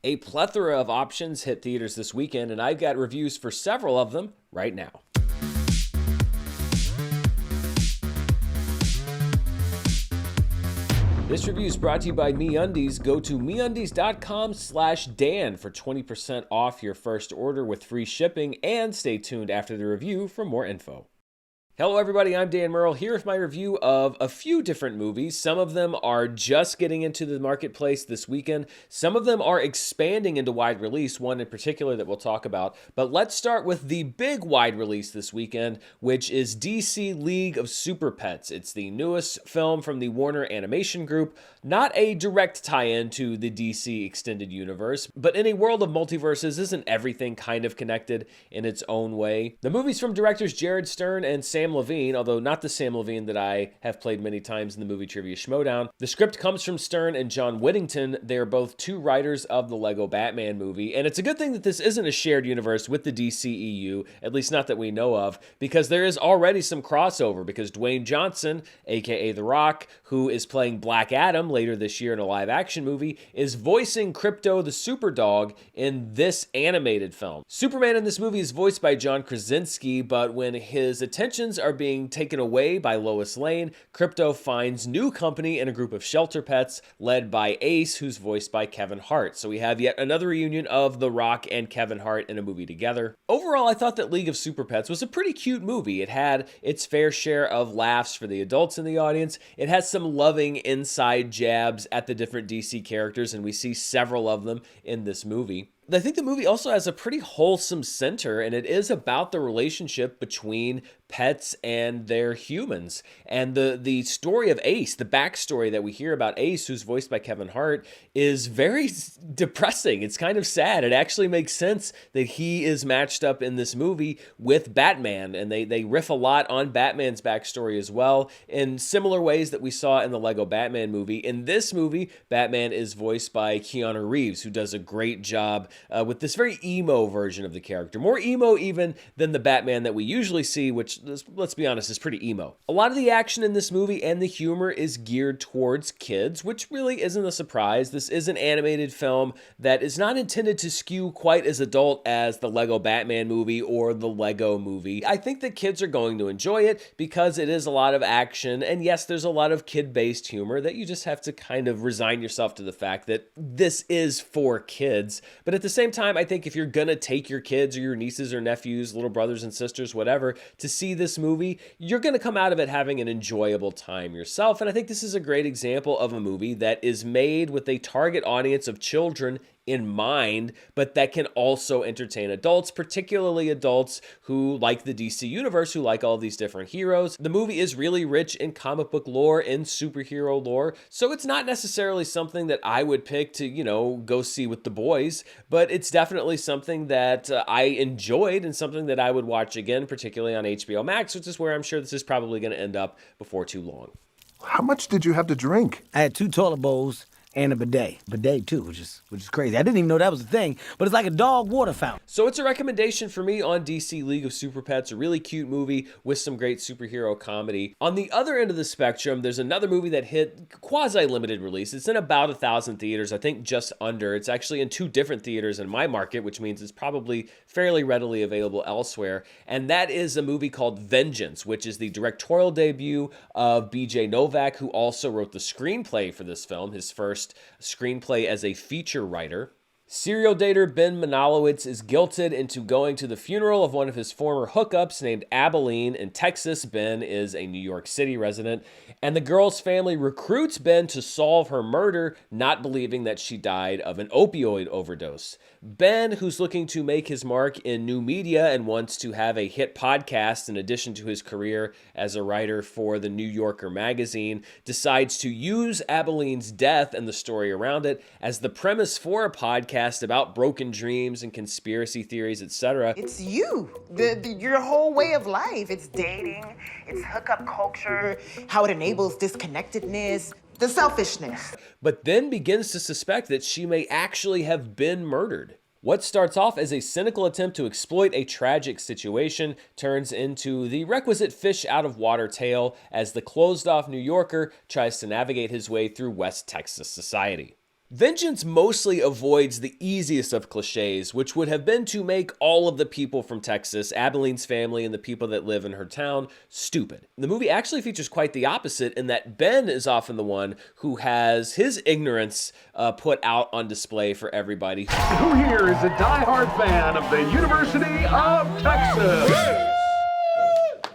A plethora of options hit theaters this weekend, and I've got reviews for several of them right now. This review is brought to you by MeUndies. Go to MeUndies.com/Dan for 20% off your first order with free shipping, and stay tuned after the review for more info. Hello everybody, I'm Dan Murrell here with my review of a few different movies. Some of them are just getting into the marketplace this weekend. Some of them are expanding into wide release, one in particular that we'll talk about. But let's start with the big wide release this weekend, which is DC League of Super Pets. It's the newest film from the Warner Animation Group. Not a direct tie-in to the DC Extended Universe, but in a world of multiverses, isn't everything kind of connected in its own way? The movie's from directors Jared Stern and Sam Levine, although not the Sam Levine that I have played many times in the Movie Trivia Schmodown. The script comes from Stern and John Whittington. They are both two writers of the Lego Batman movie, and it's a good thing that this isn't a shared universe with the DCEU, at least not that we know of, because there is already some crossover, because Dwayne Johnson, aka The Rock, who is playing Black Adam later this year in a live-action movie, is voicing Krypto the Superdog in this animated film. Superman in this movie is voiced by John Krasinski, but when his attentions are being taken away by Lois Lane, Krypto finds new company in a group of shelter pets led by Ace, who's voiced by Kevin Hart. So we have yet another reunion of The Rock and Kevin Hart in a movie together. Overall, I thought that League of Super Pets was a pretty cute movie. It had its fair share of laughs for the adults in the audience. It has some loving inside jabs at the different DC characters, and we see several of them in this movie. I think the movie also has a pretty wholesome center, and it is about the relationship between pets and their humans. And the story of Ace, the backstory that we hear about Ace, who's voiced by Kevin Hart, is very depressing. It's kind of sad. It actually makes sense that he is matched up in this movie with Batman, and they riff a lot on Batman's backstory as well, in similar ways that we saw in the Lego Batman movie. In this movie, Batman is voiced by Keanu Reeves, who does a great job with this very emo version of the character. More emo even than the Batman that we usually see, which, let's be honest, is pretty emo. A lot of the action in this movie and the humor is geared towards kids, which really isn't a surprise. This is an animated film that is not intended to skew quite as adult as the Lego Batman movie or the Lego movie. I think that kids are going to enjoy it because it is a lot of action, and yes, there's a lot of kid-based humor that you just have to kind of resign yourself to the fact that this is for kids. But at the same time, I think if you're gonna take your kids or your nieces or nephews, little brothers and sisters, whatever, to see this movie, you're gonna come out of it having an enjoyable time yourself. And I think this is a great example of a movie that is made with a target audience of children in mind, but that can also entertain adults, particularly adults who like the DC universe, who like all these different heroes. The movie is really rich in comic book lore and superhero lore, so it's not necessarily something that I would pick to, go see with the boys, but it's definitely something that I enjoyed and something that I would watch again, particularly on HBO Max, which is where I'm sure this is probably going to end up before too long. How much did you have to drink? I had 2 toilet bowls and a bidet too, which is crazy. I didn't even know that was a thing, but it's like a dog water fountain. So it's a recommendation for me on DC League of Super Pets, a really cute movie with some great superhero comedy. On the other end of the spectrum, there's another movie that hit quasi-limited release. It's in about 1,000 theaters, I think just under. It's actually in 2 different theaters in my market, which means it's probably fairly readily available elsewhere. And that is a movie called Vengeance, which is the directorial debut of BJ Novak, who also wrote the screenplay for this film, his first screenplay as a feature writer. Serial dater Ben Manalowitz is guilted into going to the funeral of one of his former hookups named Abilene in Texas. Ben is a New York City resident, and the girl's family recruits Ben to solve her murder, not believing that she died of an opioid overdose. Ben, who's looking to make his mark in new media and wants to have a hit podcast in addition to his career as a writer for the New Yorker magazine, decides to use Abilene's death and the story around it as the premise for a podcast about broken dreams and conspiracy theories, etc. It's you, your whole way of life. It's dating, it's hookup culture, how it enables disconnectedness, the selfishness. But then begins to suspect that she may actually have been murdered. What starts off as a cynical attempt to exploit a tragic situation turns into the requisite fish out of water tale as the closed-off New Yorker tries to navigate his way through West Texas society. Vengeance mostly avoids the easiest of cliches, which would have been to make all of the people from Texas, Abilene's family, and the people that live in her town, stupid. The movie actually features quite the opposite in that Ben is often the one who has his ignorance put out on display for everybody. Who here is a diehard fan of the University of Texas?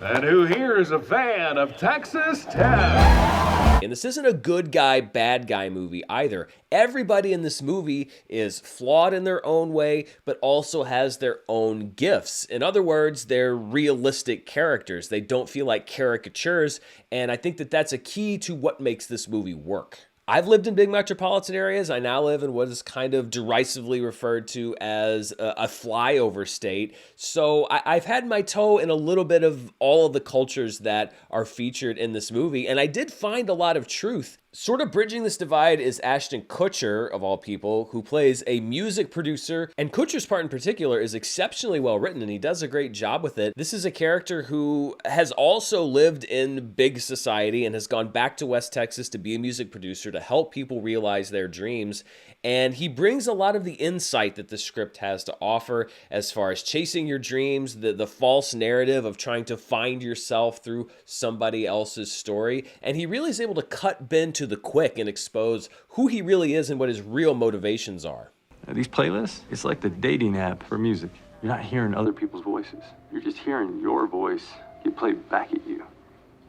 And who here is a fan of Texas Tech? And this isn't a good guy, bad guy movie either. Everybody in this movie is flawed in their own way, but also has their own gifts. In other words, they're realistic characters. They don't feel like caricatures, and I think that that's a key to what makes this movie work. I've lived in big metropolitan areas. I now live in what is kind of derisively referred to as a flyover state. So I've had my toe in a little bit of all of the cultures that are featured in this movie, and I did find a lot of truth. Sort of bridging this divide is Ashton Kutcher, of all people, who plays a music producer, and Kutcher's part in particular is exceptionally well written, and he does a great job with it. This is a character who has also lived in big society and has gone back to West Texas to be a music producer to help people realize their dreams, and he brings a lot of the insight that the script has to offer as far as chasing your dreams, the false narrative of trying to find yourself through somebody else's story, and he really is able to cut Ben to the quick and expose who he really is and what his real motivations are. These playlists, it's like the dating app for music. You're not hearing other people's voices. You're just hearing your voice get played back at you.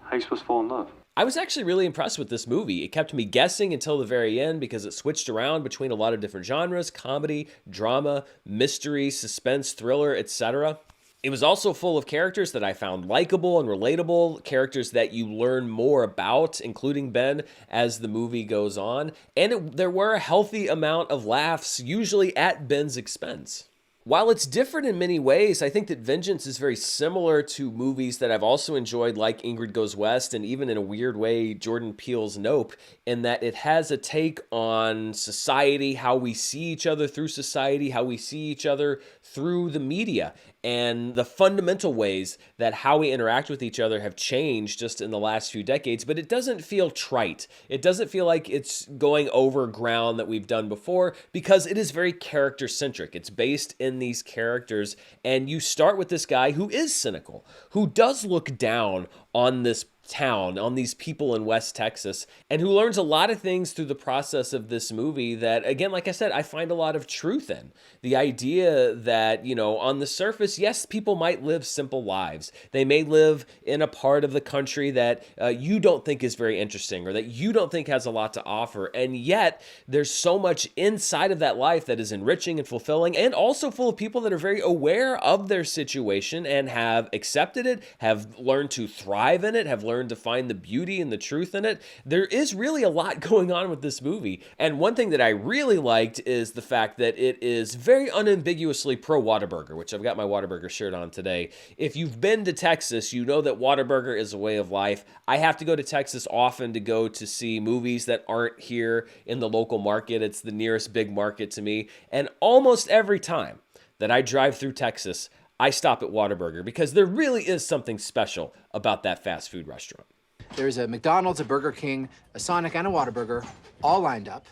How are you supposed to fall in love? I was actually really impressed with this movie. It kept me guessing until the very end because it switched around between a lot of different genres: comedy, drama, mystery, suspense, thriller, etc. It was also full of characters that I found likable and relatable, characters that you learn more about, including Ben, as the movie goes on. And there were a healthy amount of laughs, usually at Ben's expense. While it's different in many ways, I think that Vengeance is very similar to movies that I've also enjoyed, like Ingrid Goes West, and even in a weird way, Jordan Peele's Nope, in that it has a take on society, how we see each other through society, how we see each other through the media, and the fundamental ways that how we interact with each other have changed just in the last few decades, but it doesn't feel trite. It doesn't feel like it's going over ground that we've done before, because it is very character-centric. It's based in these characters, and you start with this guy who is cynical, who does look down on this town, on these people in West Texas, and who learns a lot of things through the process of this movie that, again, like I said, I find a lot of truth in. The idea that, you know, on the surface, yes, people might live simple lives. They may live in a part of the country that you don't think is very interesting or that you don't think has a lot to offer, and yet there's so much inside of that life that is enriching and fulfilling, and also full of people that are very aware of their situation and have accepted it, have learned to thrive in it, have learned to find the beauty and the truth in it. There is really a lot going on with this movie. And one thing that I really liked is the fact that it is very unambiguously pro-Whataburger, which I've got my Whataburger shirt on today. If you've been to Texas, you know that Whataburger is a way of life. I have to go to Texas often to go to see movies that aren't here in the local market. It's the nearest big market to me. And almost every time that I drive through Texas, I stop at Whataburger because there really is something special about that fast food restaurant. There's a McDonald's, a Burger King, a Sonic, and a Whataburger all lined up.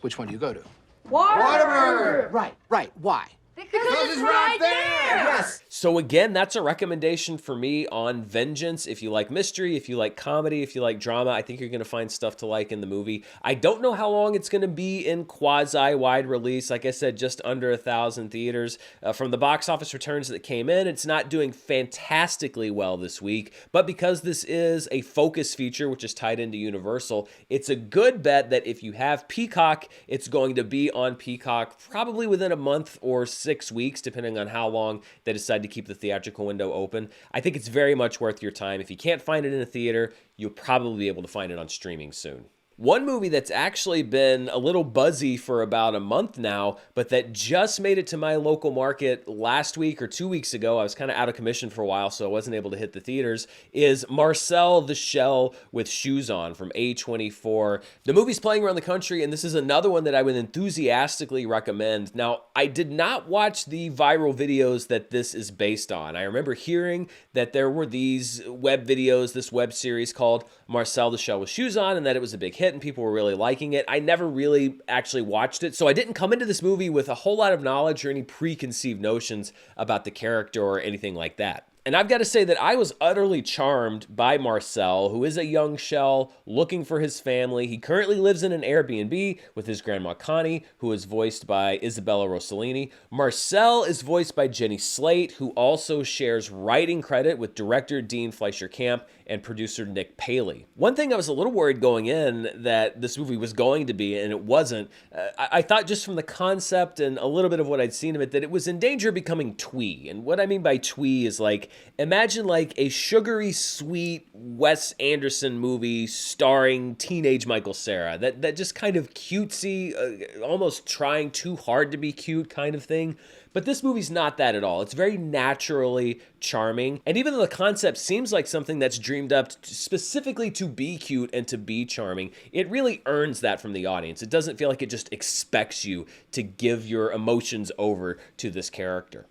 Which one do you go to? Whataburger! Right. Why? Because it's right there! Yes! So again, that's a recommendation for me on Vengeance. If you like mystery, if you like comedy, if you like drama, I think you're going to find stuff to like in the movie. I don't know how long it's going to be in quasi-wide release. Like I said, just under 1,000 theaters. From the box office returns that came in, it's not doing fantastically well this week. But because this is a Focus feature, which is tied into Universal, it's a good bet that if you have Peacock, it's going to be on Peacock probably within a month or 6 weeks, depending on how long they decide to keep the theatrical window open. I think it's very much worth your time. If you can't find it in a theater, you'll probably be able to find it on streaming soon. One movie that's actually been a little buzzy for about a month now, but that just made it to my local market last week or 2 weeks ago, I was kind of out of commission for a while, so I wasn't able to hit the theaters, is Marcel the Shell with Shoes On from A24. The movie's playing around the country, and this is another one that I would enthusiastically recommend. Now, I did not watch the viral videos that this is based on. I remember hearing that there were these web videos, this web series called Marcel the Shell with Shoes On, and that it was a big hit. hit and people were really liking it. I never really actually watched it, so I didn't come into this movie with a whole lot of knowledge or any preconceived notions about the character or anything like that. And I've got to say that I was utterly charmed by Marcel, who is a young shell looking for his family. He currently lives in an Airbnb with his grandma Connie, who is voiced by Isabella Rossellini. Marcel is voiced by Jenny Slate, who also shares writing credit with director Dean Fleischer-Camp and producer Nick Paley. One thing I was a little worried going in that this movie was going to be, and it wasn't, I thought just from the concept and a little bit of what I'd seen of it, that it was in danger of becoming twee. And what I mean by twee is like, imagine like a sugary, sweet Wes Anderson movie starring teenage Michael Cera. That just kind of cutesy, almost trying too hard to be cute kind of thing. But this movie's not that at all. It's very naturally charming. And even though the concept seems like something that's dreamed up specifically to be cute and to be charming, it really earns that from the audience. It doesn't feel like it just expects you to give your emotions over to this character.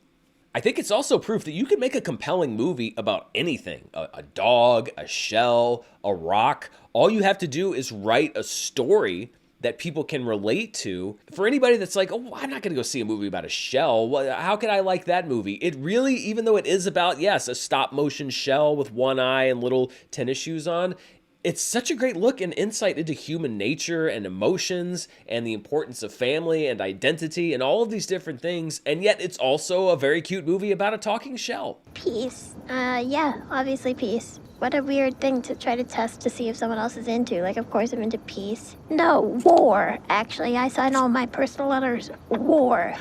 I think it's also proof that you can make a compelling movie about anything. A dog, a shell, a rock. All you have to do is write a story that people can relate to. For anybody that's like, oh, I'm not going to go see a movie about a shell. How could I like that movie? It really, even though it is about, yes, a stop motion shell with one eye and little tennis shoes on, it's such a great look and insight into human nature and emotions and the importance of family and identity and all of these different things. And yet it's also a very cute movie about a talking shell. Peace. Yeah, obviously peace. What a weird thing to try to test to see if someone else is into. Like, of course I'm into peace. No, war. Actually, I sign all my personal letters. War.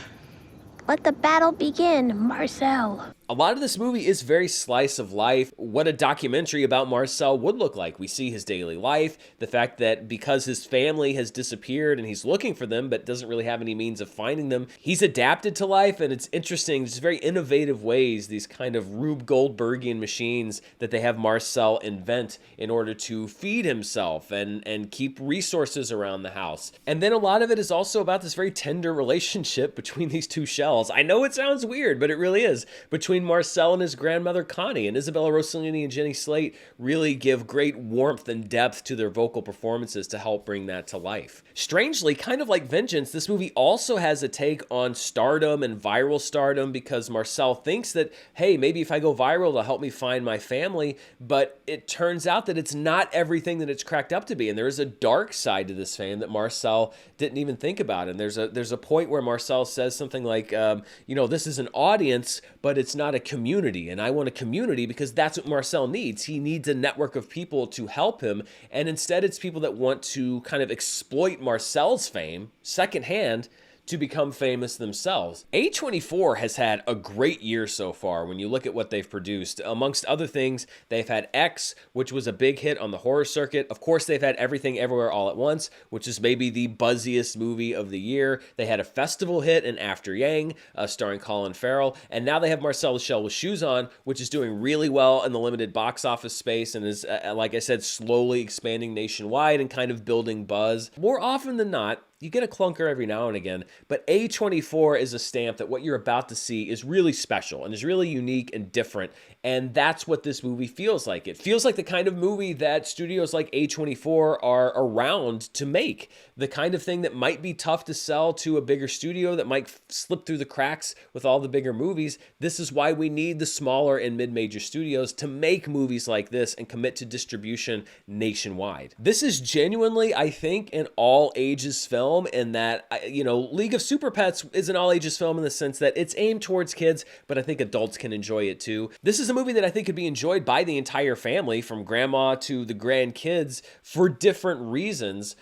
Let the battle begin, Marcel. A lot of this movie is very slice of life, what a documentary about Marcel would look like. We see his daily life, the fact that because his family has disappeared and he's looking for them but doesn't really have any means of finding them, he's adapted to life, and it's interesting, just very innovative ways, these kind of Rube Goldbergian machines that they have Marcel invent in order to feed himself and keep resources around the house. And then a lot of it is also about this very tender relationship between these two shells. I know it sounds weird, but it really is. Between Marcel and his grandmother Connie, and Isabella Rossellini and Jenny Slate really give great warmth and depth to their vocal performances to help bring that to life. Strangely, kind of like Vengeance, this movie also has a take on stardom and viral stardom, because Marcel thinks that, hey, maybe if I go viral, it'll help me find my family, but it turns out that it's not everything that it's cracked up to be, and there is a dark side to this fame that Marcel didn't even think about. And there's a point where Marcel says something like, this is an audience, but it's not a community, and I want a community because that's what Marcel needs. He needs a network of people to help him, and instead it's people that want to kind of exploit Marcel's fame secondhand to become famous themselves. A24 has had a great year so far when you look at what they've produced. Amongst other things, they've had X, which was a big hit on the horror circuit. Of course, they've had Everything Everywhere All at Once, which is maybe the buzziest movie of the year. They had a festival hit in After Yang, starring Colin Farrell. And now they have Marcel the Shell with Shoes On, which is doing really well in the limited box office space and is, like I said, slowly expanding nationwide and kind of building buzz. More often than not, you get a clunker every now and again, but A24 is a stamp that what you're about to see is really special and is really unique and different, and that's what this movie feels like. It feels like the kind of movie that studios like A24 are around to make, the kind of thing that might be tough to sell to a bigger studio, that might slip through the cracks with all the bigger movies. This is why we need the smaller and mid-major studios to make movies like this and commit to distribution nationwide. This is genuinely, I think, an all-ages film, in that, League of Super Pets is an all-ages film in the sense that it's aimed towards kids, but I think adults can enjoy it too. This is a movie that I think could be enjoyed by the entire family, from grandma to the grandkids, for different reasons,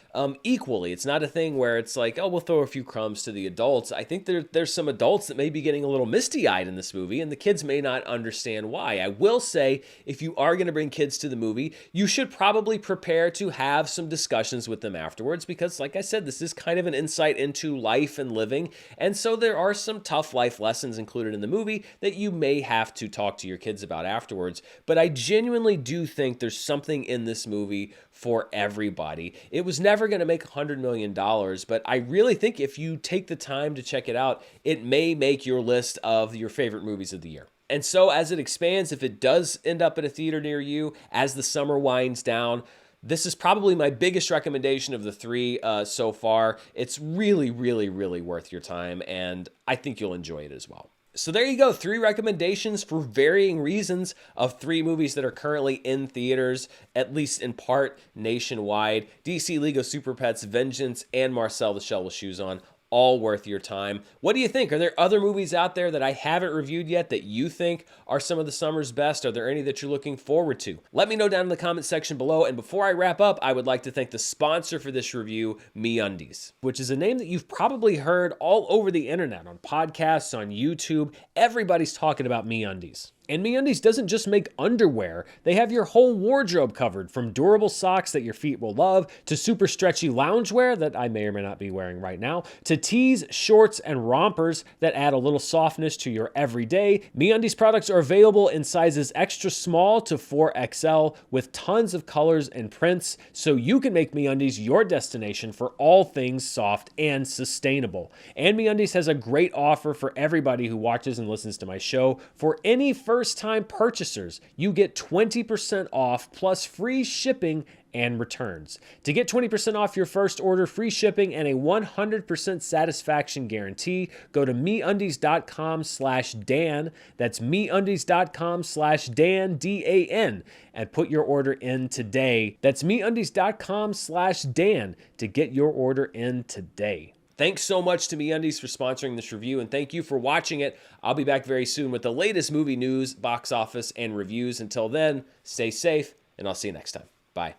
equally. It's not a thing where it's like, oh, we'll throw a few crumbs to the adults. I think there's some adults that may be getting a little misty-eyed in this movie, and the kids may not understand why. I will say, if you are going to bring kids to the movie, you should probably prepare to have some discussions with them afterwards, because, like I said, this is kind of an insight into life and living, and so there are some tough life lessons included in the movie that you may have to talk to your kids about afterwards. But I genuinely do think there's something in this movie for everybody. It was never going to make $100 million, but I really think if you take the time to check it out, it may make your list of your favorite movies of the year. And so as it expands, if it does end up in a theater near you, as the summer winds down, This is probably my biggest recommendation of the three so far. It's really, really, really worth your time, and I think you'll enjoy it as well. So there you go, 3 recommendations for varying reasons of 3 movies that are currently in theaters, at least in part, nationwide. DC League of Super Pets, Vengeance, and Marcel the Shell with Shoes On. All worth your time. What do you think? Are there other movies out there that I haven't reviewed yet that you think are some of the summer's best? Are there any that you're looking forward to? Let me know down in the comment section below. And before I wrap up, I would like to thank the sponsor for this review, MeUndies, which is a name that you've probably heard all over the internet, on podcasts, on YouTube. Everybody's talking about MeUndies. And MeUndies doesn't just make underwear. They have your whole wardrobe covered, from durable socks that your feet will love, to super stretchy loungewear that I may or may not be wearing right now, to tees, shorts, and rompers that add a little softness to your everyday. MeUndies products are available in sizes extra small to 4XL with tons of colors and prints, so you can make MeUndies your destination for all things soft and sustainable. And MeUndies has a great offer for everybody who watches and listens to my show. For any first-time purchasers, you get 20% off plus free shipping and returns. To get 20% off your first order, free shipping, and a 100% satisfaction guarantee, go to MeUndies.com/Dan. That's MeUndies.com/Dan, D-A-N, and put your order in today. That's MeUndies.com/Dan to get your order in today. Thanks so much to MeUndies for sponsoring this review, and thank you for watching it. I'll be back very soon with the latest movie news, box office, and reviews. Until then, stay safe, and I'll see you next time. Bye.